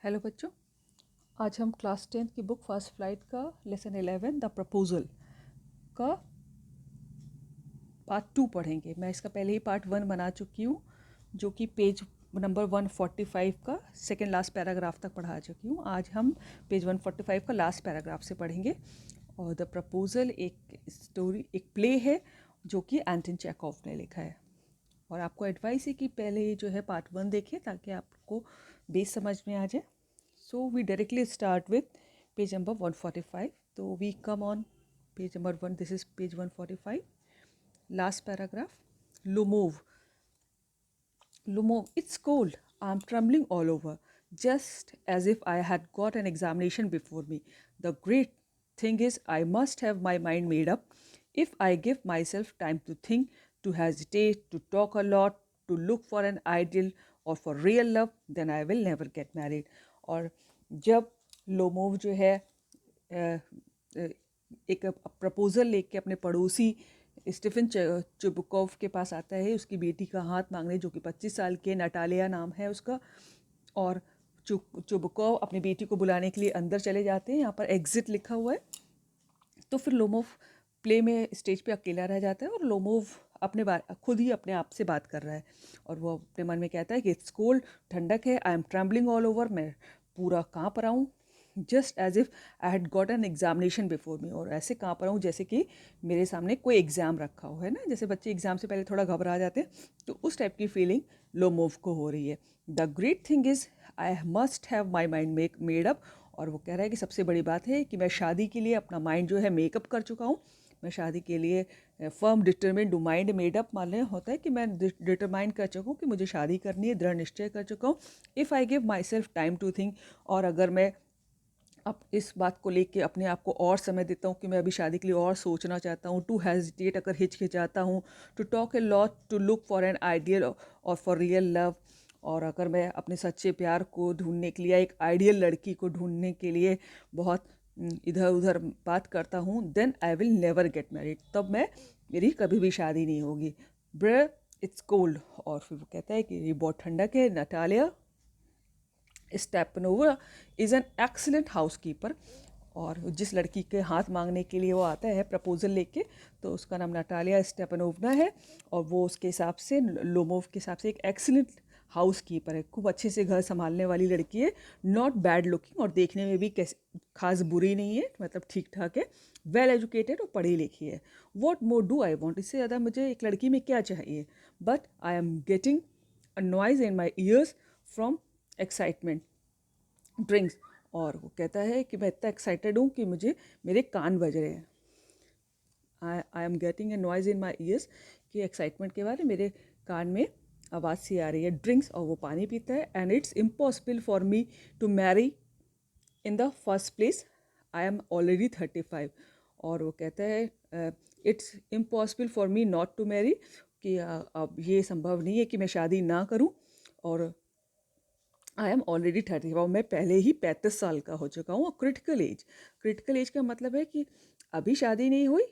Hello बच्चों, आज हम क्लास 10th की बुक फर्स्ट फ्लाइट का लेसन 11 द प्रपोजल का पार्ट 2 पढ़ेंगे। मैं इसका पहले ही पार्ट 1 बना चुकी हूँ, जो कि पेज नंबर 145 का सेकेंड लास्ट पैराग्राफ तक पढ़ा चुकी हूँ। आज हम पेज 145 का लास्ट पैराग्राफ से पढ़ेंगे। और द प्रपोजल एक स्टोरी, एक प्ले है जो कि एंटन चेखव ने लिखा है। और आपको एडवाइस है कि पहले जो है पार्ट 1 देखें ताकि आपको बेस समझ में आ जाए। So we directly start with page number 145. So we come on page number 1. This is page 145. Last paragraph. Lumov. Lumov. It's cold. I'm trembling all over, just as if I had got an examination before me. The great thing is, I must have my mind made up. If I give myself time to think, to hesitate, to talk a lot, to look for an ideal or for real love, then I will never get married. और जब Lomov जो है एक proposal लेके अपने पड़ोसी Stephen Chubukov के पास आता है, उसकी बेटी का हाथ मांगने, जो कि 25 साल के नटालिया नाम है उसका। और चुबुकोव अपनी बेटी को बुलाने के लिए अंदर चले जाते हैं। यहाँ पर एग्जिट लिखा हुआ है। तो फिर लोमोव प्ले में स्टेज पे अकेला रह जाता है और लोमोव खुद ही अपने आप से बात कर रहा है। और वो अपने मन में कहता है कि इट्स कोल्ड, ठंडक है, I am trembling all over, मैं पूरा काँप रहा हूँ, just as if I had got an examination before me, और ऐसे काँप रहा हूँ जैसे कि मेरे सामने कोई एग्ज़ाम रखा हो, है ना। जैसे बच्चे एग्ज़ाम से पहले थोड़ा घबरा जाते हैं, तो उस टाइप की फीलिंग लोमोव को हो रही है। The great thing is I must have my mind made up. और वो कह रहा है कि सबसे बड़ी बात है कि मैं शादी के लिए अपना माइंड जो है मेकअप कर चुका हूँ। मैं शादी के लिए firm determined, mind made up मानने होता है कि मैं डिटरमाइन कर चुका हूँ कि मुझे शादी करनी है, दृढ़ निश्चय कर चुका हूँ। If I give myself time to think, और अगर मैं अब इस बात को लेके अपने आप को और समय देता हूँ कि मैं अभी शादी के लिए और सोचना चाहता हूँ, टू हेजिटेट, अगर हिचकिचाता हूँ, to talk a lot, to look for an ideal or for real love, और अगर मैं अपने सच्चे प्यार को ढूंढने के लिए, एक आइडियल लड़की को ढूंढने के लिए बहुत इधर उधर बात करता हूँ, then I will never get married, तब मेरी कभी भी शादी नहीं होगी। ब्र इट्स कोल्ड, और फिर वो कहता है कि ये बहुत ठंडक है। Natalia Stepanova is an excellent housekeeper. और जिस लड़की के हाथ मांगने के लिए वो आता है प्रपोजल लेके, तो उसका नाम नटालिया स्टेपनोवना है, और वो उसके हिसाब से, लोमोव के हिसाब से, एक एक्सीलेंट हाउस कीपर है। खूब अच्छे से घर संभालने वाली लड़की है। नॉट बैड लुकिंग, और देखने में भी कैसे खास बुरी नहीं है, मतलब ठीक ठाक है। वेल एजुकेटेड, और पढ़ी लिखी है। What more do I want, इससे ज़्यादा मुझे एक लड़की में क्या चाहिए। But I am getting a noise in my years from excitement drinks. और वो कहता है कि मैं इतना एक्साइटेड हूँ कि मेरे कान बज रहे हैं। I am getting a noise in my years, कि एक्साइटमेंट के बाद मेरे कान में आवाज़ सी आ रही है। ड्रिंक्स, और वो पानी पीता है। And it's impossible for me to marry in the first place, I am already 35। और वो कहता है it's impossible for me not to marry, कि अब ये संभव नहीं है कि मैं शादी ना करूं, और आई एम ऑलरेडी 35, मैं पहले ही 35 साल का हो चुका हूँ। और क्रिटिकल एज का मतलब है कि अभी शादी नहीं हुई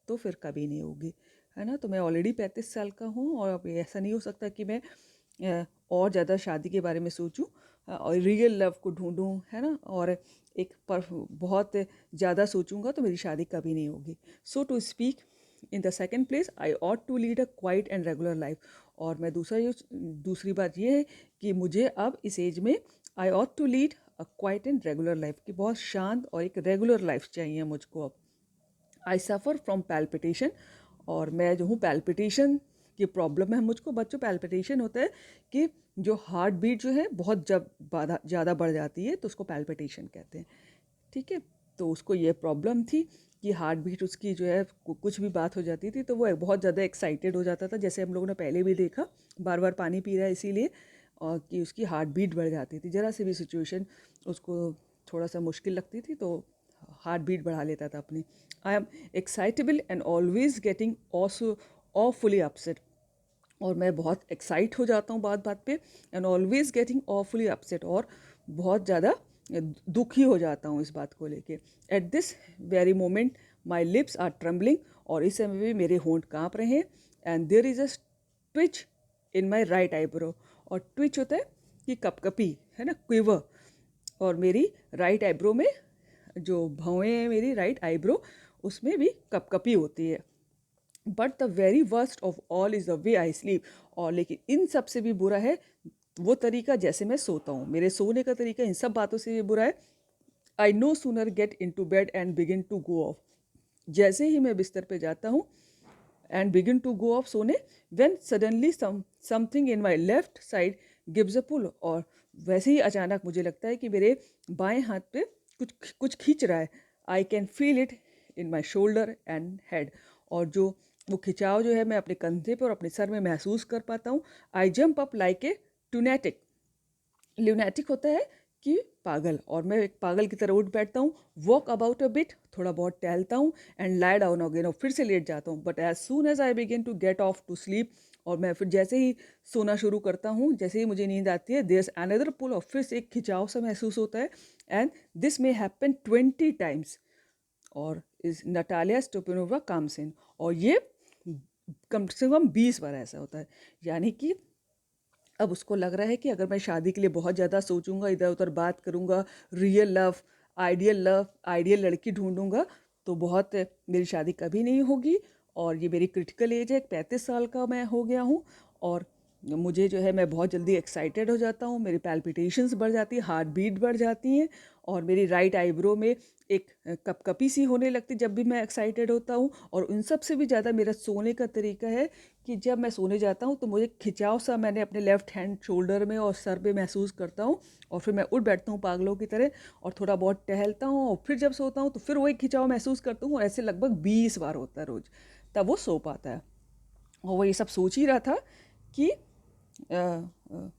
तो फिर कभी नहीं होगी, है ना। तो मैं ऑलरेडी 35 साल का हूँ, और अब ऐसा नहीं हो सकता कि मैं और ज़्यादा शादी के बारे में सोचूं और रियल लव को ढूंढूं, है ना। और एक पर बहुत ज़्यादा सोचूंगा तो मेरी शादी कभी नहीं होगी। So to speak in the second place, I ought to lead a quiet and regular life. और मैं दूसरी बात ये है कि मुझे अब इस एज में I ought to lead a quiet and regular life, की बहुत शांत और एक रेगुलर लाइफ चाहिए मुझको अब। आई सफ़र फ्रॉम पैल्पिटेशन, और मैं जो हूँ पैल्पिटेशन की प्रॉब्लम है मुझको। बच्चों, पैल्पिटेशन होता है कि जो हार्ट बीट जो है बहुत जब ज़्यादा बढ़ जाती है तो उसको पैल्पिटेशन कहते हैं, ठीक है। तो उसको ये प्रॉब्लम थी कि हार्ट बीट उसकी जो है कुछ भी बात हो जाती थी तो वो बहुत ज़्यादा एक्साइटेड हो जाता था, जैसे हम लोगों ने पहले भी देखा, बार बार पानी पी रहा है इसीलिए, और कि उसकी हार्ट बीट बढ़ जाती थी। ज़रा सी भी सिचुएशन उसको थोड़ा सा मुश्किल लगती थी तो हार्ट बीट बढ़ा लेता था अपनी। I am excitable and always getting also awfully upset, और मैं बहुत एक्साइट हो जाता हूँ बात बात पे। And always getting awfully upset, और बहुत ज़्यादा दुखी हो जाता हूँ इस बात को लेके। At this very moment my lips are trembling, और इस समय भी मेरे होंठ काँप रहे हैं। And there is a twitch in my right eyebrow, और ट्विच होता है कि कपकपी, है ना, क्विवर, और मेरी राइट आईब्रो में जो भौएं हैं मेरी राइट आईब्रो उसमें भी कपकपी होती है। But the very worst of all is the way I sleep. और लेकिन इन सब से भी बुरा है वो तरीका जैसे मैं सोता हूँ। मेरे सोने का तरीका इन सब बातों से भी बुरा है। I no sooner get into bed and begin to go off. जैसे ही मैं बिस्तर पे जाता हूँ and begin to go off सोने, when suddenly something in my left side gives a pull. और वैसे ही अचानक मुझे लगता है कि मेरे बाएं हाथ पे कुछ कुछ खींच रहा है। I can feel it in my shoulder and head. और जो वो खिंचाव जो है मैं अपने कंधे पर और अपने सर में महसूस कर पाता हूँ। I jump up like a lunatic. Lunatic होता है कि पागल, और मैं एक पागल की तरह उठ बैठता हूँ। वॉक अबाउट अ बिट, थोड़ा बहुत टहलता हूँ एंड लाई डाउन अगेन, और फिर से लेट जाता हूँ। But as soon as I begin to get off to sleep, और मैं फिर जैसे ही सोना शुरू करता हूँ, जैसे ही मुझे नींद आती है, देयर इज अनदर पुल, और फिर से एक खिंचाव सा महसूस होता है। And this may happen 20 times और इज नटालिया स्टोपिनोवा कम्स इन। और ये कम से कम 20 बार ऐसा होता है। यानी कि अब उसको लग रहा है कि अगर मैं शादी के लिए बहुत ज़्यादा सोचूंगा, इधर उधर बात करूंगा, लव, आइडियल लड़की ढूंढूंगा, तो बहुत मेरी शादी कभी नहीं होगी। और ये मेरी क्रिटिकल एज है, 35 साल का मैं हो गया हूँ। और मुझे जो है मैं बहुत जल्दी एक्साइटेड हो जाता हूँ, मेरी पैल्पिटेशंस बढ़ जाती है, हार्ट बीट बढ़ जाती हैं, और मेरी राइट आईब्रो में एक कपकपी सी होने लगती जब भी मैं एक्साइटेड होता हूँ। और उन सब से भी ज़्यादा मेरा सोने का तरीका है कि जब मैं सोने जाता हूँ तो मुझे खिंचाव सा मैंने अपने लेफ्ट हैंड शोल्डर में और सर पे महसूस करता हूँ। और फिर मैं उठ बैठता हूँ पागलों की तरह, और थोड़ा बहुत टहलता हूँ, और फिर जब सोता हूँ तो फिर वही खिंचाव महसूस करता हूँ, और ऐसे लगभग 20 बार होता है रोज़, तब वो सो पाता है। और वो ये सब सोच ही रहा था कि अ, अ,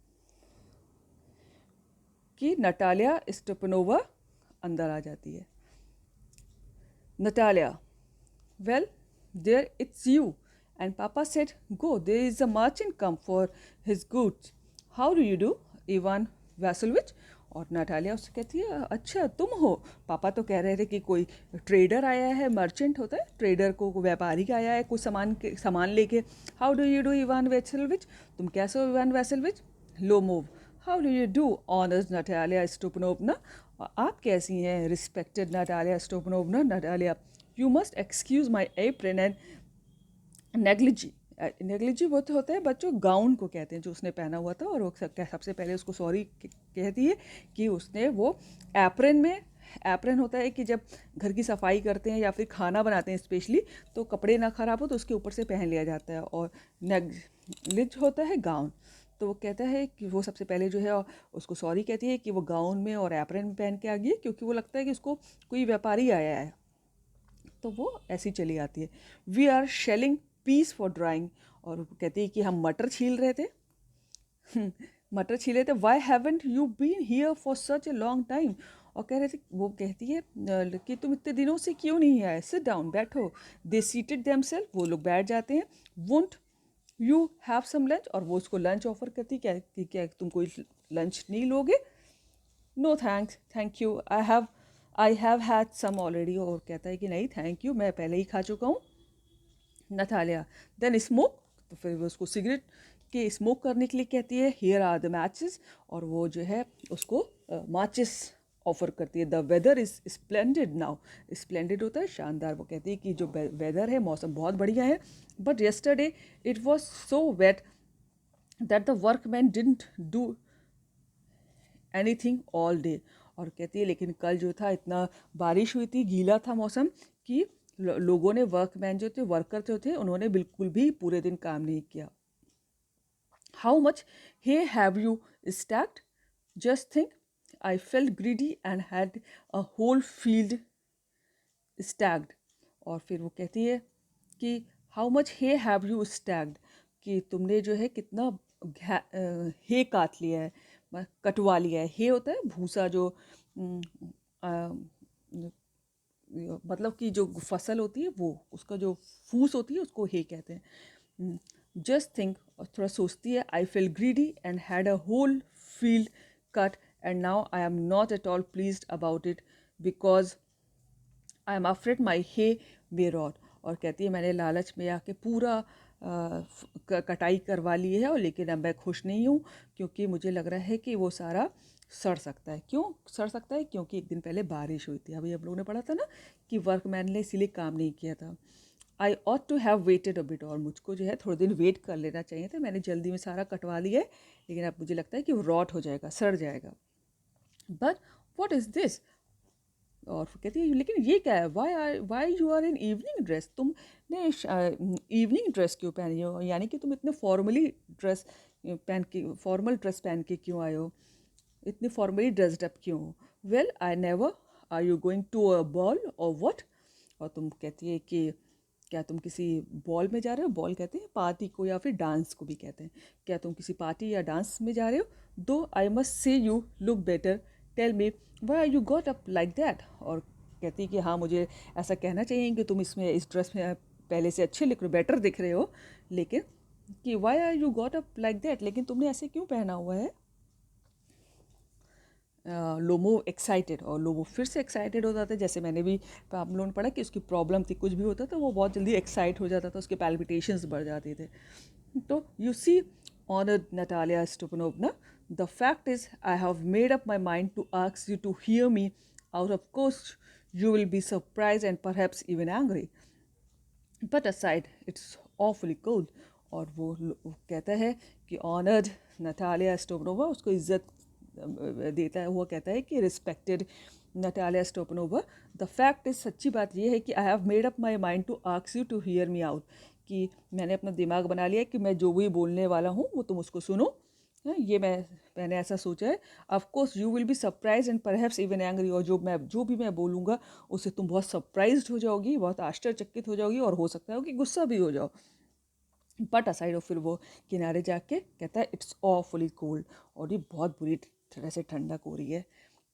कि नटालिया स्टेपनोवा अंदर आ जाती है। Natalia, well, there it's you. And Papa said, go, there is a merchant come for his goods. How do you do, Ivan Vasilovich? और नटालिया उससे कहती है, अच्छा तुम हो। पापा तो कह रहे थे कि कोई ट्रेडर आया है, मर्चेंट होता है, ट्रेडर को व्यापारी का आया है कुछ सामान लेके। How do you do Ivan Vassilyevitch? तुम कैसे हो Ivan Vassilyevitch? Lomov. How do you do honoured Natalya Stepanovna? आप कैसी हैं respected Natalya Stepanovna? Natalya, you must excuse my apron and negligee. Negligee वो तो होता है बच्चों, गाउन को कहते हैं जो उसने पहना हुआ था। और वो सबसे पहले उसको सॉरी कहती है कि उसने वो एप्रन में, एप्रन होता है कि जब घर की सफाई करते हैं या फिर खाना बनाते हैं स्पेशली, तो कपड़े ना ख़राब हो तो उसके ऊपर से पहन लिया जाता है। और नेग्लिज होता है गाउन। तो वो कहता है कि वो सबसे पहले जो है उसको सॉरी कहती है कि वो गाउन में और एप्रन में पहन के आ गई है, क्योंकि वो लगता है कि उसको कोई व्यापारी आया है। तो वो ऐसी चली आती है। We are shelling peas for drying. और वो कहती है कि हम मटर छील रहे थे। मटर छीले थे। Why haven't you been here for such a long time? और कह रहे थे, वो कहती है कि तुम इतने दिनों से क्यों नहीं आए, सिट डाउन, बैठो। दे सीटेड देमसेल्फ, वो लोग बैठ जाते हैं। Won't you have some lunch? और वो उसको लंच ऑफर करती, क्या तुम कोई लंच नहीं लोगे? No thanks, thank you, I have had some already. और कहता है कि नहीं थैंक यू, मैं पहले ही खा चुका हूँ। नथालिया, देन स्मोक। तो फिर वो उसको सिगरेट के स्मोक करने के लिए कहती है। Here are the matches. और वो जो है उसको माचिस ऑफर करती है। The weather is splendid now. Splendid होता है शानदार। वो कहती है कि जो वेदर है, मौसम बहुत बढ़िया है, but yesterday it was so wet that the workman didn't do anything all day. और कहती है लेकिन कल जो था इतना बारिश हुई थी, गीला था मौसम, कि लोगों ने, वर्कमैन जो थे, वर्कर जो थे, उन्होंने बिल्कुल भी पूरे दिन काम नहीं किया। How much hay have you stacked? Just think, I felt greedy and had a whole field stacked. और फिर वो कहती है कि how much hay have you stacked, कि तुमने जो है कितना हे काट लिया है, कटवा लिया है। हे होता है भूसा, जो मतलब कि जो फसल होती है, वो उसका जो फूस होती है उसको हे कहते हैं। जस्ट थिंक, और थोड़ा सोचती है, I feel greedy and had a whole field cut and now I am not at all pleased about it because I am afraid my hay may rot. और कहती है मैंने लालच में आके पूरा कटाई करवा ली है, और लेकिन अब मैं खुश नहीं हूँ, क्योंकि मुझे लग रहा है कि वो सारा सड़ सकता है। क्यों सड़ सकता है? क्योंकि एक दिन पहले बारिश हुई थी। अभी आप लोगों ने पढ़ा था ना कि वर्कमैन ने इसीलिए काम नहीं किया था। I ought to have waited a bit, और मुझको जो है थोड़े दिन वेट कर लेना चाहिए था। मैंने जल्दी में सारा कटवा लिया है, लेकिन अब मुझे लगता है कि वो रॉट हो जाएगा, सड़ जाएगा। But what is this? और फिर कहती है लेकिन ये क्या है? Why you are in evening dress? तुमने इवनिंग ड्रेस क्यों पहनी हो? यानी कि तुम इतने फॉर्मली ड्रेस पहन के, फॉर्मल ड्रेस पहन के क्यों आए हो? इतनी फॉर्मली ड्रेस्ड अप क्यों हो? Well I never, are you going to a ball or what? और तुम कहती है कि क्या तुम किसी बॉल में जा रहे हो? बॉल कहते हैं पार्टी को, या फिर डांस को भी कहते हैं। क्या तुम किसी पार्टी या डांस में जा रहे हो? Though I must say you look better, tell me why you got up like that. और कहती कि हाँ, मुझे ऐसा कहना चाहिए कि तुम इसमें, इस ड्रेस में पहले से अच्छे लिख रहे हो, बेटर दिख रहे हो, लेकिन कि why are you got up like that, लेकिन तुमने ऐसे क्यों पहना हुआ है? लोमो एक्साइटेड, और लोमो फिर से एक्साइटेड हो जाता है। जैसे मैंने भी आप लोगों ने पढ़ा कि उसकी प्रॉब्लम थी, कुछ भी होता था वो बहुत जल्दी एक्साइट हो जाता था, उसके पैल्पिटेशंस बढ़ जाते थे। तो you see honoured Natalya Stepanovna, the fact is I have made up my mind to ask you to hear me out of course you will be surprised and perhaps even angry, but aside it's awfully cold। और वो कहता है कि honoured Natalia स्टोपनोवा, उसको इज्जत देता है, वो कहता है कि respected Natalya Stepanova, the fact is, सच्ची बात ये है कि I have made up my mind to ask you to hear me out, कि मैंने अपना दिमाग बना लिया कि मैं जो भी बोलने वाला हूँ वो तुम उसको सुनो। ये मैंने ऐसा सोचा है। Of course you will be surprise and perhaps even angry, और जो भी मैं बोलूँगा उससे तुम बहुत सरप्राइज्ड हो जाओगी, बहुत आश्चर्यचकित हो जाओगी, और हो सकता है कि गुस्सा भी हो जाओ। बट असाइड ऑफ, फिर वो किनारे जाके कहता है इट्स ऑफुली कोल्ड, और ये बहुत बुरी तरह से ठंडक हो रही है।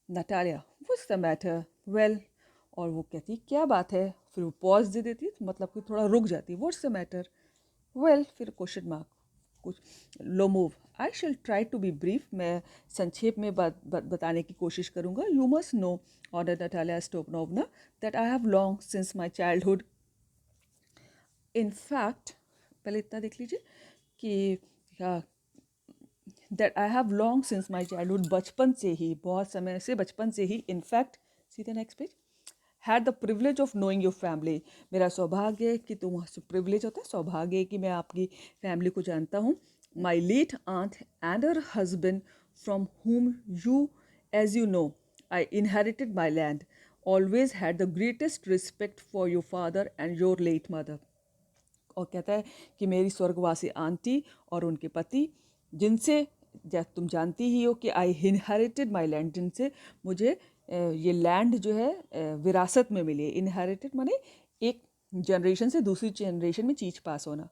Natalia what's the matter? Well, और वो कहती है क्या बात है? फिर वो पॉज दे देती है, मतलब कि थोड़ा रुक जाती है। What's the matter? वेल, फिर क्वेश्चन मार्क कुछ। Lomov, I shall try to be brief, मैं संक्षेप में बताने की कोशिश करूँगा। यू मस्ट नो ऑर्डर Natalya Stepanovna that I have long since my childhood, in fact, पहले इतना देख लीजिए कि that I have long since my childhood, बचपन से ही, बहुत समय से, बचपन से ही। इनफैक्ट, सीधे next page, had the privilege of knowing your family, मेरा सौभाग्य है कि तुम, प्रिवलेज होता है सौभाग्य, कि मैं आपकी फैमिली को जानता हूँ। My late aunt and her husband from whom you, as you know, I inherited my land, always had the greatest respect for your father and your late mother। और कहता है कि मेरी स्वर्गवासी आंटी और उनके पति, जिनसे तुम जानती ही हो कि आई इनहेरिटेड माई लैंड, जिनसे मुझे ये लैंड जो है विरासत में मिली है। इनहेरिटेड माने एक जनरेशन से दूसरी जनरेशन में चीज़ पास होना।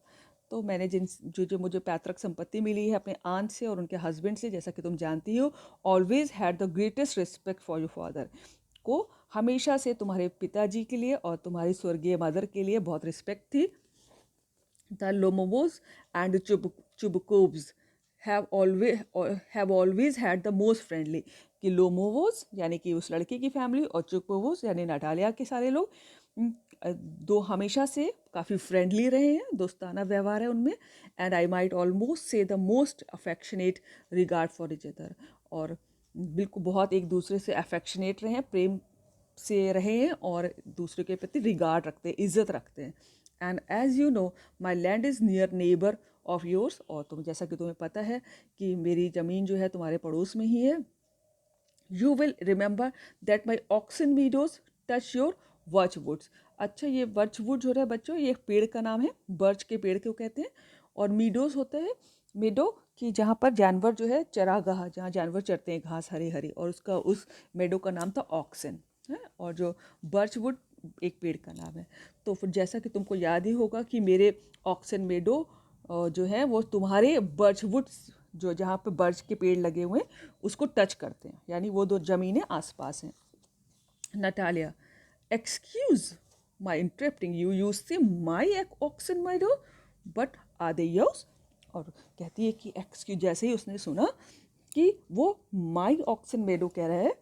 तो मैंने जो मुझे पैतृक संपत्ति मिली है अपने आंट से और उनके हस्बैंड से, जैसा कि तुम जानती हो, always had the greatest respect for your father, को हमेशा से तुम्हारे पिताजी के लिए और तुम्हारी स्वर्गीय मदर के लिए बहुत रिस्पेक्ट थी। The Lomovos and Chubukovs have always had the most friendly, कि लोमोवोस यानी कि उस लड़के की फैमिली और चुपोवोस यानी नटालिया के सारे लोग दो हमेशा से काफ़ी फ्रेंडली रहे हैं, दोस्ताना व्यवहार है उनमें। एंड आई माइट ऑलमोस्ट से the most affectionate regard for each other, और बिल्कुल बहुत एक दूसरे से अफेक्शनेट रहे हैं, प्रेम से रहे हैं, और दूसरे के प्रति रिगार्ड रखते हैं, इज्जत रखते हैं। And as you know my land is near neighbour of yours, और तुम, जैसा कि तुम्हें पता है कि मेरी ज़मीन जो है तुम्हारे पड़ोस में ही है। You will remember that my Oxen Meadows touch your birch woods. अच्छा, ये वर्च वुड जो है बच्चों, ये एक पेड़ का नाम है, बर्च के पेड़ को कहते हैं। और मीडोज होते हैं, मेडो कि जहाँ पर जानवर जो है चरागाह, जहाँ जानवर चरते हैं घास हरी हरी, और उसका, उस मेडो का नाम था ऑक्सन है। और जो बर्च वुड एक पेड़ का नाम है। तो फिर जैसा कि तुमको याद ही होगा कि मेरे ऑक्सन मेडो जो है वो तुम्हारे बर्च वुड, जो जहाँ पे बर्च के पेड़ लगे हुए हैं, उसको टच करते हैं, यानी वो दो ज़मीनें आसपास हैं। Natalia, excuse my interrupting you, you say my oxen meadow but are they yours. और कहती है कि एक्सक्यूज, जैसे ही उसने सुना कि वो माई ऑक्सन मेडो कह रहा है,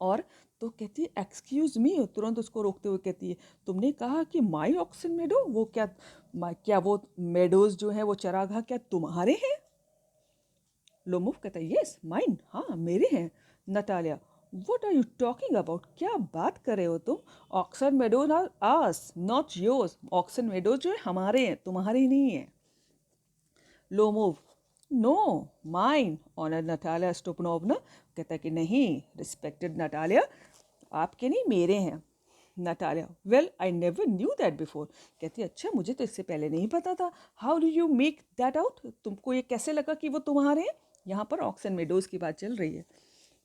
और तो कहती है एक्सक्यूज़ मी, तुरंत उसको रोकते हुए कहती है तुमने कहा कि माई ऑक्सन मेडो, वो क्या वो मेडोज़ जो हैं वो चरागाह क्या तुम्हारे हैं? लोमोव कहता है यस माइन, हाँ मेरे हैं। Natalia what are you talking about, क्या बात कर रहे हो तुम? Oxen meadows are us not yours, oxen meadows जो है हमारे हैं, तुम्हारे नहीं है। Lomov no mine honour Natalia Stepanovna कहता है कि नहीं रिस्पेक्टेड नटालिया, आपके नहीं मेरे हैं। Natalia well I never knew that before, कहती है अच्छा मुझे तो इससे पहले नहीं पता था। How do you make that out, तुमको ये कैसे लगा कि वो तुम्हारे हैं? यहाँ पर ऑक्सन मेडोज की बात चल रही है,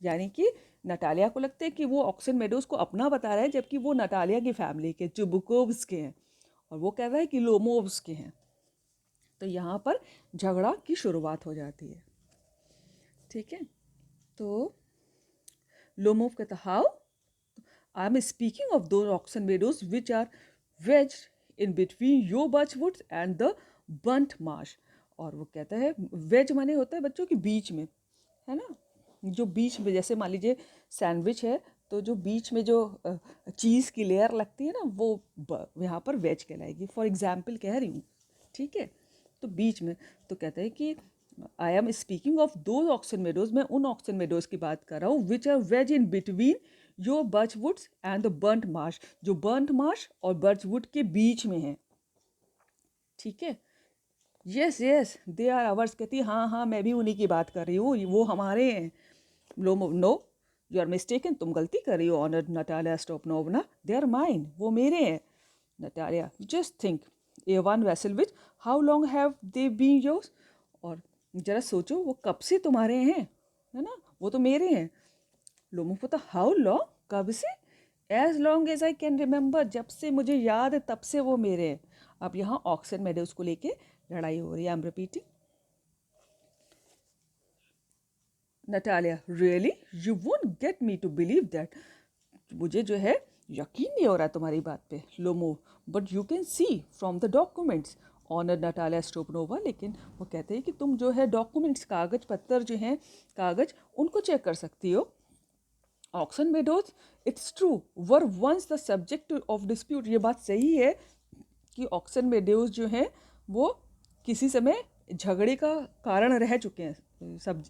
यानी कि नटालिया को लगता है कि वो ऑक्सन मेडोज को अपना बता रहा है, जबकि वो नटालिया की फैमिली के चुबुकोव्स के हैं और वो कह रहा है कि लोमोव्स के हैं। तो यहाँ पर झगड़ा की शुरुआत हो जाती है। ठीक है, तो लोमोव कहता how, I am speaking of the oxen meadows which are wedge in between your birchwoods and the burnt marsh. और वो कहता है वेज माने होता है बच्चों के बीच में, है ना, जो बीच में जैसे मान लीजिए सैंडविच है तो जो बीच में जो चीज़ की लेयर लगती है ना वो यहाँ पर वेज कहलाएगी, फॉर एग्जाम्पल कह रही हूँ। ठीक है, तो बीच में, तो कहता है कि I am speaking of the oxen meadows, मैं उन ऑक्सन मेडोज की बात कर रहा हूँ which are wedge in between your birchwoods and the burnt marsh, जो बर्न्ट मार्श और बर्चवुड के बीच में है। ठीक है, yes yes they are ours, कहती है हाँ हाँ मैं भी उन्हीं की बात कर रही हूँ, वो हमारे हैं। Lomov no you are mistaken, तुम गलती कर रही हो honour Natalia Stepanovna, they are mine, वो मेरे हैं। Natalia just think Ivan Vasilyevich how long have they been yours, और जरा सोचो वो कब से तुम्हारे हैं, है ना, वो तो मेरे हैं। लोमोव पता हाउ लॉन्ग, कब से? As long as I can remember, जब से मुझे याद है तब से वो मेरे हैं। अब यहाँ ऑक्सन मेडोज को लेके लड़ाई हो रही है, I am repeating. Natalia really you won't get me to believe that, मुझे जो है यकीन नहीं हो रहा तुम्हारी बात पे। Lomov but you can see from the documents honour Natalia Stepanovna, लेकिन वो कहते हैं कि तुम जो है डॉक्यूमेंट्स, कागज पत्तर जो हैं, कागज उनको चेक कर सकती हो। Oxen Meadows it's true were once the subject of dispute, ये बात सही है कि ऑक्सन मेडोज जो हैं वो किसी समय झगड़े का कारण रह चुके हैं। सब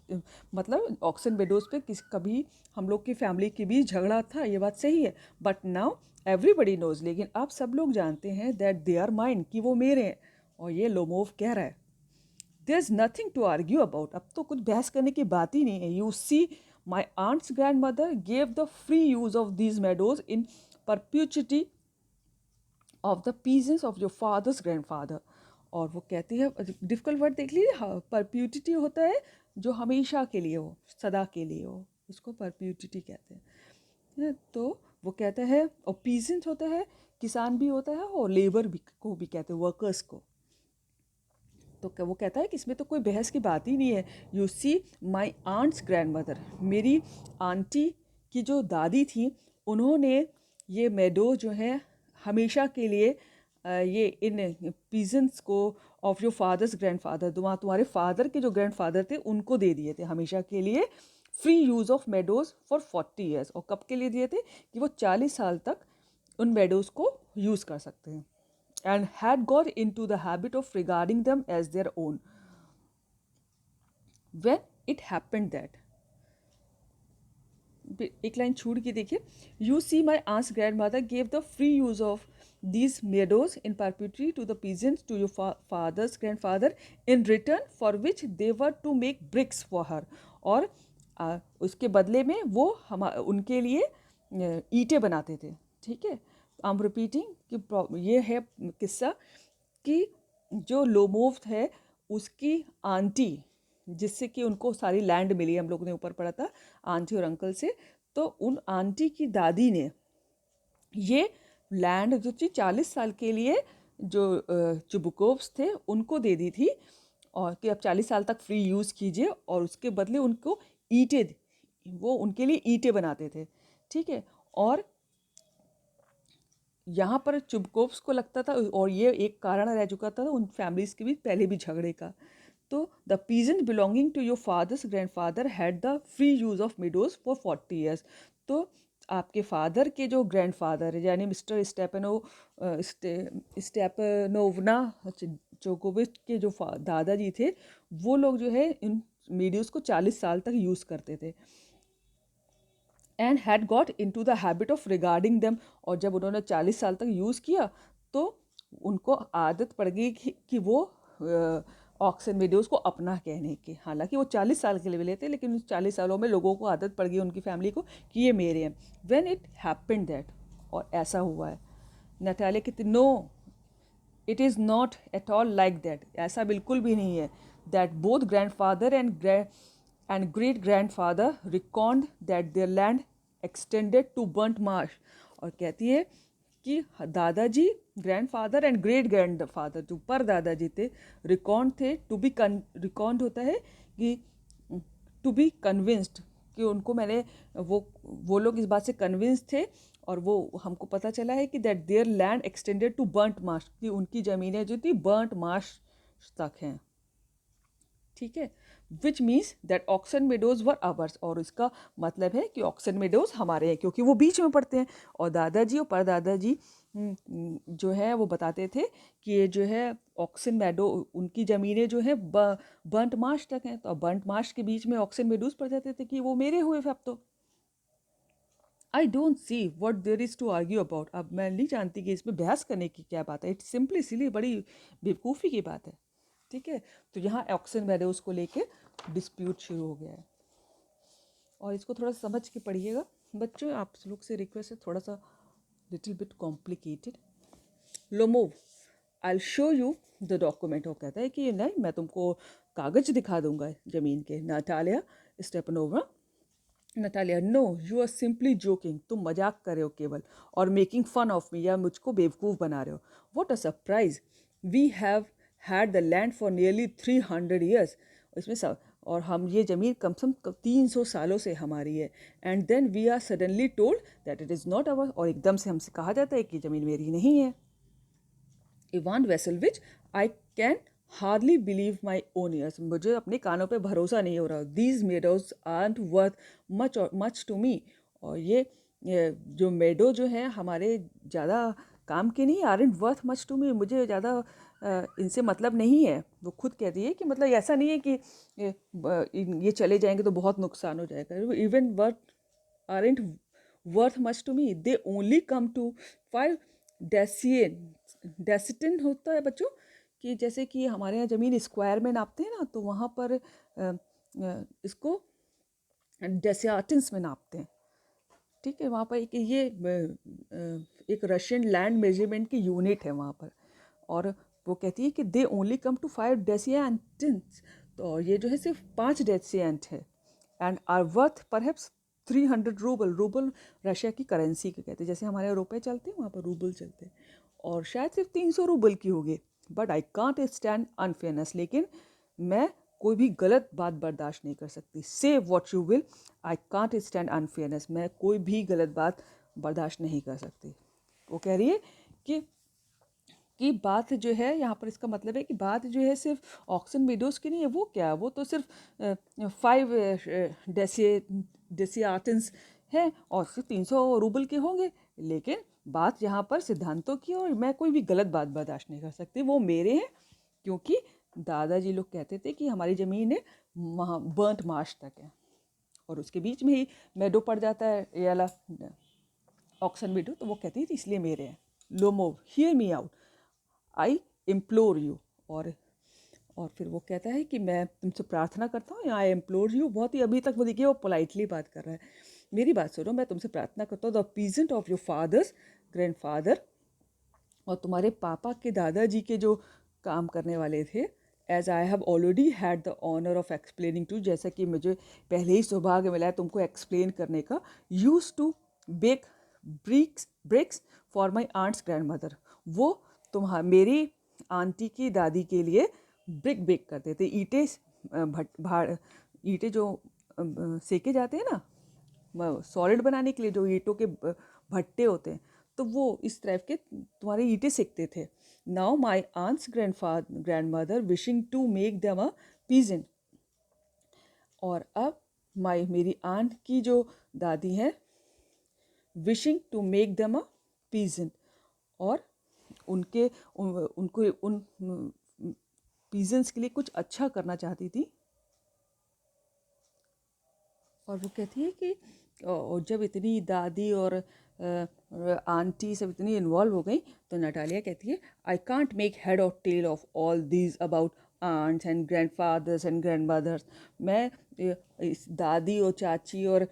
मतलब ऑक्सन मेडोज पे कभी हम लोग की फैमिली के बीच झगड़ा था, ये बात सही है, बट नाउ एवरीबडी नोज, लेकिन अब सब लोग जानते हैं दैट दे आर माइन, कि वो मेरे हैं। और ये लोमोव कह रहा है there is nothing to argue about, अब तो कुछ बहस करने की बात ही नहीं है। You see my aunt's grandmother gave the free use of these meadows in perpetuity of the peasants of your father's grandfather. और वो कहती है, डिफिकल्ट वर्ड देख लीजिए, परप्यूटिटी होता है जो हमेशा के लिए हो, सदा के लिए हो, उसको परप्यूटिटी कहते हैं। तो वो कहता है, और पीजेंट होता है किसान भी होता है, और लेबर भी को भी कहते हैं, वर्कर्स को। तो वो कहता है कि इसमें तो कोई बहस की बात ही नहीं है। You see my aunt's grandmother, मेरी आंटी की जो दादी थी उन्होंने ये मेडो जो है हमेशा के लिए ये इन पीजेंट्स को ऑफ योर फादर्स ग्रैंडफादर, तुम्हारे फादर के जो ग्रैंडफादर थे उनको दे दिए थे हमेशा के लिए free use of meadows for 40 years. और कब के लिए दिए थे? कि वो 40 साल तक उन मेडोज़ को यूज़ कर सकते हैं। And had got into the habit of regarding them as their own when it happened that, एक लाइन छूट के देखिए, you see my aunt's grandmother gave the free use of these meadows in perpetuity to the peasants to your father's grandfather in return for which they were to make bricks for her, और उसके बदले में वो हम उनके लिए ईंटें बनाते थे। ठीक है, आई एम रिपीटिंग कि ये है किस्सा कि जो लोमोव है उसकी आंटी, जिससे कि उनको सारी लैंड मिली, हम लोगों ने ऊपर पढ़ा था आंटी और अंकल से, तो उन आंटी की दादी ने ये लैंड जो थी 40 साल के लिए जो चुबुकोव्स थे उनको दे दी थी, और कि अब 40 साल तक फ्री यूज़ कीजिए, और उसके बदले उनको ईंटें, वो उनके लिए ईंटें बनाते थे। ठीक है, और यहाँ पर चुबकोव्स को लगता था, और ये एक कारण रह चुका था उन फैमिलीज़ के बीच पहले भी झगड़े का, तो the peasant belonging to your father's grandfather had the free use of meadows for 40 years. तो आपके फादर के जो ग्रैंडफादर यानी मिस्टर स्टेपनोवना जोकोविच के जो दादाजी थे, वो लोग जो है इन मीडियोज़ को 40 साल तक यूज़ करते थे। And had got into the habit of regarding them, और जब उन्होंने 40 साल तक यूज़ किया तो उनको आदत पड़ गई कि वो ऑक्सन वीडियोज़ को अपना कहने की। हालांकि वो 40 साल के लिए मिले थे, लेकिन उस 40 सालों में लोगों को आदत पड़ गई, उनकी फैमिली को, कि ये मेरे हैं। व्हेन इट हैपेंड दैट, और ऐसा हुआ है। नटालिया कहती no, it is not at all like that, ऐसा बिल्कुल भी नहीं है। That both grandfather and great grandfather record that their land extended to burnt marsh. और कहती है कि दादाजी, ग्रैंडफादर एंड ग्रेट ग्रैंडफादर, जो पर दादाजी थे, रिकॉर्ड थे। रिकॉर्ड होता है कि टू बी कन्विंस्ड, कि उनको मैंने वो लोग इस बात से कन्विंस थे, और वो हमको पता चला है कि that their land extended to burnt marsh, कि उनकी ज़मीनें जो थी बर्न्ट मार्श तक हैं। ठीक है, which means that Oxen Meadows were ours, और इसका मतलब है कि ऑक्सन मेडोज़ हमारे हैं, क्योंकि वो बीच में पड़ते हैं। और दादाजी और परदादाजी जो है वो बताते थे कि ये जो है ऑक्सन मेडो, उनकी ज़मीनें जो हैं बर्न्ट मार्श तक हैं। तो बर्न्ट मार्श के बीच में ऑक्सन मेडोज़ पड़ जाते थे कि वो मेरे हुए अब तो। I don't see what there is to argue about. अब मैं नहीं जानती कि इसमें बहस करने की क्या बात है। इट्स सिंपली इसीलिए बड़ी बेवकूफ़ी की बात है। ठीक है, तो यहाँ ऑक्सन मेडोज़ को लेके डिस्प्यूट शुरू हो गया है, और इसको थोड़ा समझ के पढ़िएगा बच्चों। आप लोग से रिक्वेस्ट है, थोड़ा सा little bit complicated. Lomov, I show you the document. वो कहता है कि नहीं, मैं तुमको कागज दिखा दूंगा ज़मीन के। Natalia Stepanovna, Natalia no, you are simply joking, तुम मजाक कर रहे हो केवल, और मेकिंग फन ऑफ मी, या मुझको बेवकूफ़ बना रहे हो। What a surprise, we have had the land for nearly 300 years. इसमें सब, और हम ये ज़मीन कम से कम 300 सालों से हमारी है। And then we are suddenly told that it is not our, और एकदम से हमसे कहा जाता है कि ज़मीन मेरी नहीं है। Ivan Vasilyevich, I can hardly believe my own ears, मुझे अपने कानों पे भरोसा नहीं हो रहा। These meadows aren't worth much to me, और ये जो मेडो जो है हमारे ज़्यादा काम के नहीं, aren't worth much to me, मुझे ज़्यादा इनसे मतलब नहीं है। वो खुद कहती है कि मतलब ऐसा नहीं है कि ये चले जाएंगे तो बहुत नुकसान हो जाएगा। Even worth aren't worth much to me, they only come to 5 dessiatin होता है बच्चों, कि जैसे कि हमारे यहाँ ज़मीन स्क्वायर में नापते हैं ना, तो वहाँ पर इसको डेसियाटिन्स में नापते हैं। ठीक है, वहाँ पर एक रशियन लैंड मेजरमेंट की यूनिट है वहाँ पर। और वो कहती है कि दे ओनली कम टू 5 डेसियांटिन्स, तो ये जो है सिर्फ 5 डेसियांट है। And are worth perhaps 300 rouble, rouble Russia की करेंसी के कहते हैं, जैसे हमारे यहाँ रुपए चलते हैं वहाँ पर रूबल चलते हैं, और शायद सिर्फ 300 रूबल की होगी। But I can't stand unfairness, लेकिन मैं कोई भी गलत बात बर्दाश्त नहीं कर सकती। से what you will, I can't stand unfairness, मैं कोई भी गलत बात बर्दाश्त नहीं कर सकती। वो कह रही है कि बात जो है यहाँ पर, इसका मतलब है कि बात जो है सिर्फ ऑक्सन मीडोज़ की नहीं है। वो क्या है, वो तो सिर्फ 5 डेसियाटिन्स है, और सिर्फ 300 रूबल के होंगे। लेकिन बात यहाँ पर सिद्धांतों की, और मैं कोई भी गलत बात बर्दाश्त नहीं कर सकती। वो मेरे हैं, क्योंकि दादाजी लोग कहते थे कि हमारी ज़मीन है वहाँ बर्न्ट मार्श तक है, और उसके बीच में ही मेडो पड़ जाता है, ये वाला ऑक्सन मेडो, तो वो कहती थी इसलिए मेरे हैं। Lomov, here me out, I implore you, और फिर वो कहता है कि मैं तुमसे प्रार्थना करता हूँ, आई इम्प्लोर यू। बहुत ही, अभी तक वो देखिए वो पोलाइटली बात कर रहा है। मेरी बात सुनो, मैं तुमसे प्रार्थना करता हूँ, the peasant of your father's grandfather, और तुम्हारे पापा के दादाजी के जो काम करने वाले थे, as I have already had the honour of explaining to, जैसा कि मुझे पहले ही सौभाग्य मिला है तुमको एक्सप्लेन करने का। Use to bake bricks for my aunt's grandmother, वो मेरी आंटी की दादी के लिए ब्रिक बेक करते थे। ईंटें जो सेके जाते हैं ना सॉलिड बनाने के लिए, जो ईंटों के भट्टे होते हैं, तो वो इस टाइप के तुम्हारे ईंटें सेकते थे। Now my aunt's grandmother wishing to make them a present, और अब मेरी आंट की जो दादी हैं wishing to make them a present, और उनको उन पीजेंट्स के लिए कुछ अच्छा करना चाहती थी। और वो कहती है कि और जब इतनी दादी और आंटी सब इतनी इन्वॉल्व हो गई तो नटालिया कहती है, I can't make head or tail of all these about aunts and grandfathers and grandmothers. मैं इस दादी और चाची और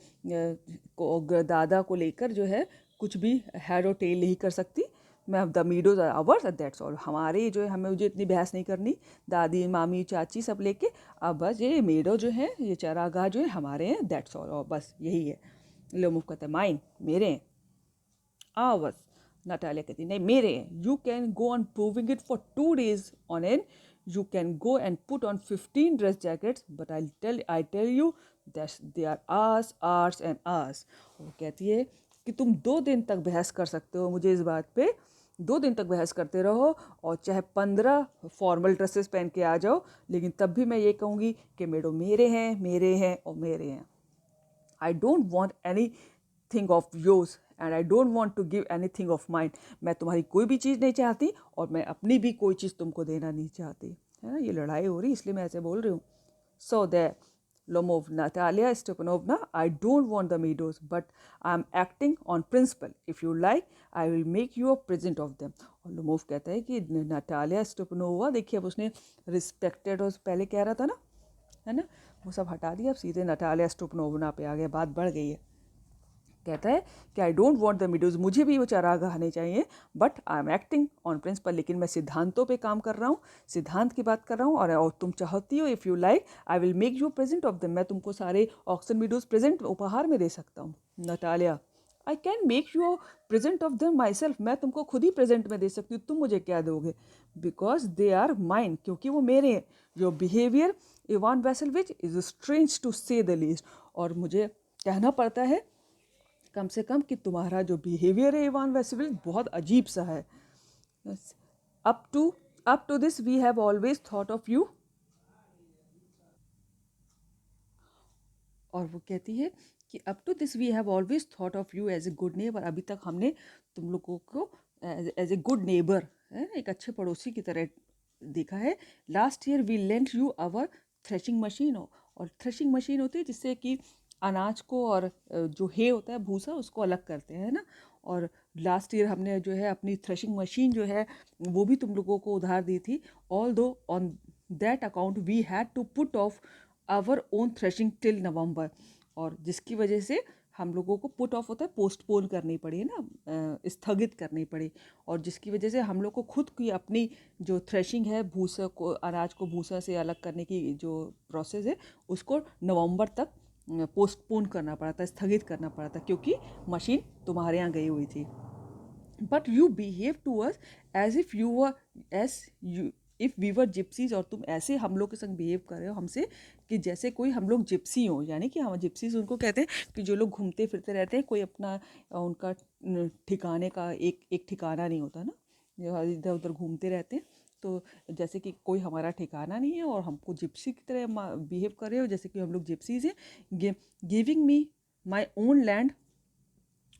दादा को लेकर जो है कुछ भी हेड और टेल नहीं कर सकती। मैं the meadows are ours that's all. हमारे जो है, हमें मुझे इतनी बहस नहीं करनी दादी मामी चाची सब लेके। अब बस ये मेडो जो है, ये चरागाह जो है हमारे हैं, दैट्स ऑल। और बस यही है। लोमूफ कहता है माइन, मेरे हैं। आवर्स, नटालिया कहती नहीं मेरे हैं। You can go on proving it for 2 days on end. You can go and put on 15 dress jackets but I tell you that they are ours ours and ours. वो कहती है कि तुम 2 दिन तक बहस कर सकते हो मुझे इस बात पे, 2 दिन तक बहस करते रहो और चाहे 15 फॉर्मल ड्रेसेस पहन के आ जाओ, लेकिन तब भी मैं ये कहूँगी कि मेडो मेरे हैं, मेरे हैं और मेरे हैं। I don't want anything of yours and I don't want to give anything of mine. मैं तुम्हारी कोई भी चीज़ नहीं चाहती और मैं अपनी भी कोई चीज़ तुमको देना नहीं चाहती, है ना। ये लड़ाई हो रही इसलिए मैं ऐसे बोल रही हूँ। So that Lomov, Natalia Stepanovna, I don't want the meadows, but I'm acting on principle. If you like, I will make you a present of them. और लोमोव कहता है कि नटालिया स्टेपनोवा, देखिए अब उसने रिस्पेक्टेड और पहले कह रहा था ना, है ना, वो सब हटा दिया, अब सीधे नटालिया स्टेपनोवना पे आ गया, बात बढ़ गई है। कहता है कि I don't want the meadows, मुझे भी वो चरागाह नहीं चाहिए, but I am acting on principle, लेकिन मैं सिद्धांतों पे काम कर रहा हूँ, सिद्धांत की बात कर रहा हूँ। और तुम चाहती हो, if you like I will make you present of them, मैं तुमको सारे ऑक्सन मीडोज प्रेजेंट उपहार में दे सकता हूँ। Natalia, I can make you present of them myself, मैं तुमको खुद ही प्रेजेंट में दे सकती हूँ, तुम मुझे क्या दोगे, बिकॉज दे आर माइन, क्योंकि वो मेरे हैं। Your behaviour Ivan Vasilyevich is strange to say the least, और मुझे कहना पड़ता है कम से कम कि तुम्हारा जो बिहेवियर है इवान वैसेलविच बहुत अजीब सा है। Up to this we have always thought of you. और वो कहती है कि up to this we have always thought of you as a good neighbour, अभी तक हमने तुम लोगों को एज ए गुड नेबर, है एक अच्छे पड़ोसी की तरह देखा है। Last year we lent you our threshing machine, और थ्रेशिंग मशीन होती है जिससे कि अनाज को और जो हे होता है भूसा उसको अलग करते हैं ना। और लास्ट ईयर हमने जो है अपनी थ्रेशिंग मशीन जो है वो भी तुम लोगों को उधार दी थी। Although on that account we had to put off our own threshing till November, और जिसकी वजह से हम लोगों को पुट ऑफ होता है पोस्टपोन करनी पड़ी ना, स्थगित करनी पड़ी, और जिसकी वजह से हम लोग को खुद की अपनी जो थ्रेशिंग है भूसा को, अनाज को भूसा से अलग करने की जो प्रोसेस है उसको नवंबर तक पोस्टपोन करना पड़ा था, स्थगित करना पड़ा था, क्योंकि मशीन तुम्हारे यहाँ गई हुई थी। But you behave to us as if you were as you if we were gypsies, और तुम ऐसे हम लोग के संग बिहेव कर रहे हो हमसे कि जैसे कोई हम लोग जिप्सी हो, यानी कि हम जिप्सीज उनको कहते हैं कि जो लोग घूमते फिरते रहते हैं, कोई अपना उनका ठिकाने का एक ठिकाना नहीं होता ना, जो इधर उधर घूमते रहते हैं। तो जैसे कि कोई हमारा ठिकाना नहीं है और हमको जिप्सी की तरह बिहेव कर रहे हो, जैसे कि हम लोग जिप्सीज हैं। Giving me my own land,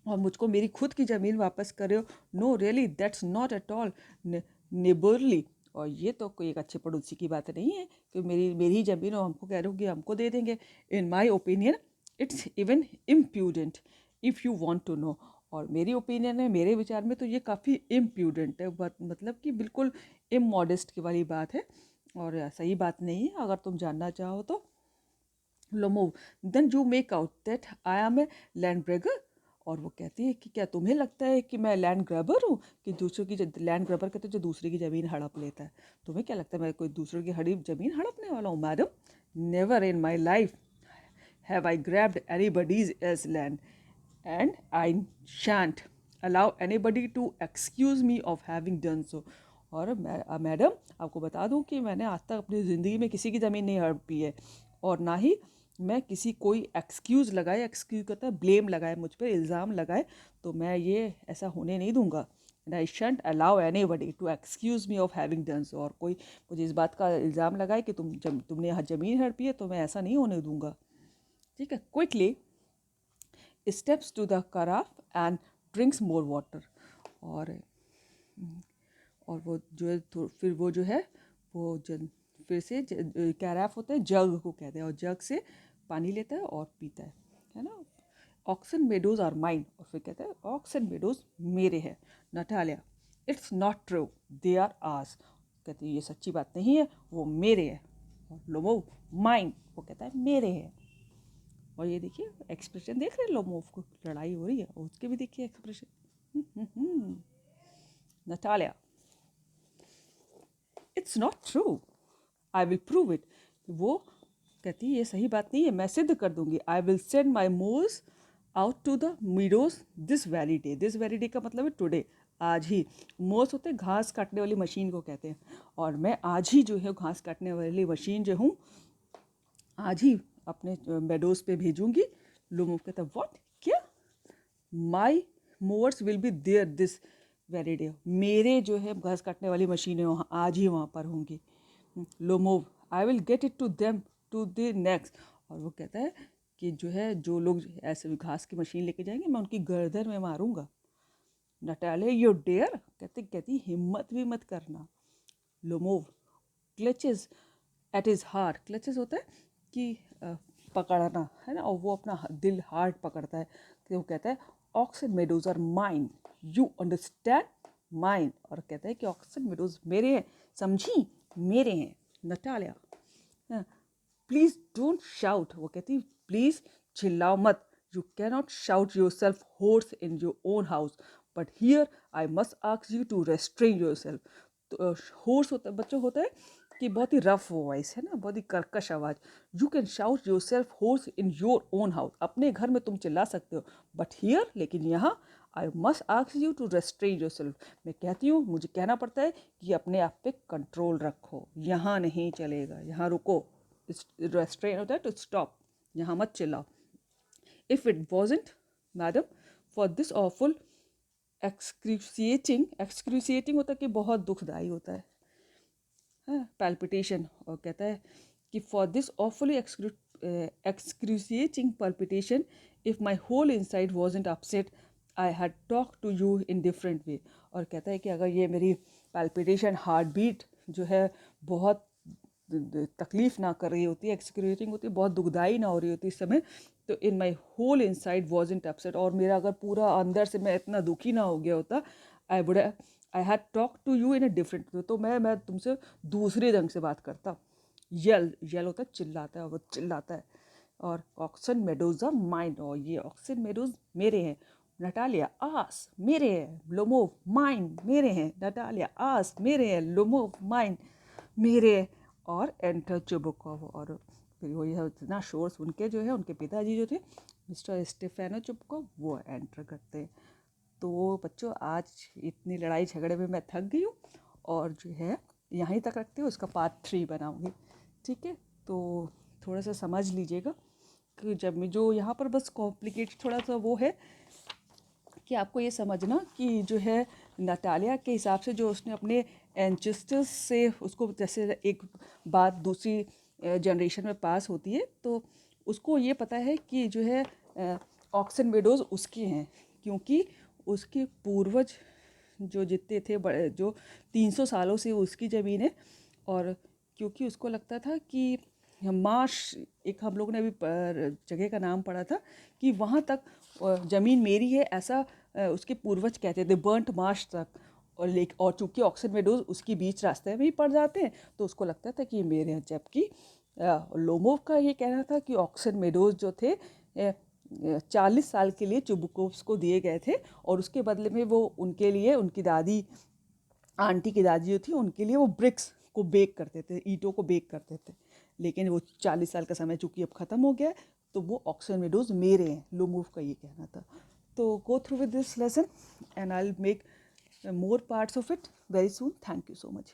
और मुझको मेरी खुद की ज़मीन वापस कर रहे हो। No really that's not at all neighbourly, और ये तो कोई एक अच्छे पड़ोसी की बात नहीं है कि मेरी ही ज़मीन और हमको कह रहे हो कि हमको दे देंगे। In my opinion it's even impudent if you want to know, और मेरी ओपिनियन है, मेरे विचार में तो ये काफ़ी इम्प्यूडेंट है, मतलब कि बिल्कुल इमोडेस्ट की वाली बात है और सही बात नहीं है। अगर तुम जानना चाहो तो Lomov, then you make out that I am a land grabber, और वो कहती है कि क्या तुम्हें लगता है कि मैं लैंड ग्रैबर हूँ, कि दूसरों की लैंड ग्रैबर कहते हैं जो दूसरे की ज़मीन हड़प लेता है। तुम्हें क्या लगता है मैं कोई दूसरों की ज़मीन हड़पने वाला हूँ? Madam, never in my life have I grabbed anybody's as land and I shan't allow anybody to excuse me of having done so. और मैडम आपको बता दूं कि मैंने आज तक अपनी ज़िंदगी में किसी की ज़मीन नहीं हड़पी है, और ना ही मैं किसी कोई एक्सक्यूज़ लगाए, एक्सक्यूज़ करता है ब्लेम लगाए मुझ पर, इल्ज़ाम लगाए, तो मैं ये ऐसा होने नहीं दूंगा। And I shan't allow anybody to excuse me of having done so, और कोई मुझे इस बात का इल्ज़ाम लगाए कि तुमने यहाँ ज़मीन हड़पी है, तो मैं ऐसा नहीं होने दूंगा। ठीक है। Quickly steps to the carafe and drinks more water, और वो जो है फिर वो जो है वो फिर से कैराफ होता है, जग को कहते हैं, और जग से पानी लेता है और पीता है ना। ऑक्सन मेडोज आर माइन, और फिर कहता है ऑक्सन मेडोज मेरे हैं। Natalia, it's not true, they are ours, कहते हैं ये सच्ची बात नहीं है, वो मेरे हैं। और लोमोव, माइन, वो कहता है मेरे हैं। और ये देखिए एक्सप्रेशन देख रहे हैं लोमोव को, लड़ाई हो रही है और उसके भी देखिए expression. Natalia, it's not true, I will prove it, वो कहती है ये सही बात नहीं है, मैं सिद्ध कर दूंगी। I will send my mowers out to the meadows this very day, this very day का मतलब है टुडे, आज ही। मोर्स होते हैं घास काटने वाली मशीन को कहते हैं, और मैं आज ही जो है घास काटने वाली मशीन जो हूँ आज ही अपने मेडोज पे भेजूंगी। लोमोव कहता है व्हाट, क्या? My mowers will be there this very day, मेरे जो है घास काटने वाली मशीनें वहाँ आज ही वहाँ पर होंगी। Lomov, I will get it to them to the next, और वो कहता है कि जो है जो लोग ऐसे घास की मशीन लेके जाएंगे मैं उनकी गर्दन में मारूंगा। नटालिया, यू डेयर, कहती हिम्मत भी मत करना। Lomov, clutches at his heart, clutches होता है कि पकड़ना है ना, और वो अपना दिल हार्ट पकड़ता है, कि वो कहता है oxen meadows are mine, you understand, mine, और कहता है कि ऑक्सन मेडोज मेरे हैं, समझी, मेरे हैं। नटालिया, प्लीज डोंट शाउट, वो कहती है प्लीज चिल्लाओ मत, you cannot shout yourself hoarse in your own house, but here I must ask you to restrain yourself. तो होर्स होता है बच्चों, होता है कि बहुत ही रफ वॉइस है ना, बहुत ही कर्कश आवाज़। You can shout yourself hoarse in your own house, अपने घर में तुम चिल्ला सकते हो, बट हियर, लेकिन यहाँ, I must ask you to restrain yourself, मैं कहती हूँ, मुझे कहना पड़ता है कि अपने आप पे कंट्रोल रखो, यहाँ नहीं चलेगा, यहाँ रुको। रेस्ट्रेन होता है टू स्टॉप, यहाँ मत चिल्लाओ। If it wasn't madam for this awful excruciating होता है कि बहुत दुखदाई होता है, पैल्पिटेशन, और कहता है कि for this awfully excruciating palpitation, if my whole inside wasn't upset, I had talk to you in different way, और कहता है कि अगर ये मेरी पैल्पिटेशन, हार्ट बीट जो है बहुत तकलीफ़ ना कर रही होती, एक्सक्रूसिएटिंग होती, बहुत दुखदाई ना हो रही होती इस समय, तो in my whole inside wasn't upset, और मेरा अगर पूरा अंदर से मैं इतना दुखी ना हो गया होता, I had talk to you in a different, तो मैं तुमसे दूसरे ढंग से बात करता। यल होता है चिल्लाता है, वो चिल्लाता है। और ऑक्सन मेडोज आर माइन, और ये ऑक्सन मेडोज मेरे हैं। नटालिया, आस, मेरे हैं। लोमोव, माइन, मेरे हैं। नटालिया, आस, मेरे हैं। लोमोव, माइन, मेरे हैं। और एंटर चुबुकोव, और फिर वो यह इतना शोर सुन के जो है उनके पिताजी जो थे मिस्टर स्टेफेनो चुबुकोव, वो एंटर करते हैं। तो बच्चों आज इतनी लड़ाई झगड़े में मैं थक गई हूँ, और जो है यहीं तक रखते हो, इसका पार्ट 3 बनाऊँगी, ठीक है। तो थोड़ा सा समझ लीजिएगा कि जब मैं जो यहाँ पर बस कॉम्प्लिकेट थोड़ा सा वो है कि आपको ये समझना कि जो है नटालिया के हिसाब से जो उसने अपने एंचेस्टर्स से उसको, जैसे एक बात दूसरी जनरेशन में पास होती है, तो उसको ये पता है कि जो है ऑक्सन मेडोज उसके हैं, क्योंकि उसके पूर्वज जो जितने थे बड़े, जो 300 सालों से उसकी ज़मीन है, और क्योंकि उसको लगता था कि माश, एक हम लोग ने अभी जगह का नाम पढ़ा था कि वहाँ तक ज़मीन मेरी है, ऐसा उसके पूर्वज कहते थे, बर्ंट माश तक। और चूँकि ऑक्सन मेडोज उसकी बीच रास्ते में ही पड़ जाते हैं, तो उसको लगता था कि ये मेरे हैं, जबकि लोमोव का ये कहना था कि ऑक्सन मेडोज जो थे 40 साल के लिए चुबुकोव्स को दिए गए थे, और उसके बदले में वो उनके लिए, उनकी दादी, आंटी की दादी जो थी, उनके लिए वो ब्रिक्स को बेक करते थे, ईंटों को बेक करते थे। लेकिन वो 40 साल का समय चूँकि अब ख़त्म हो गया है, तो वो ऑक्सन मेडोज मेरे हैं, लोमोव का ये कहना था। तो go through with this lesson and I will make more parts of it very soon. Thank you so much.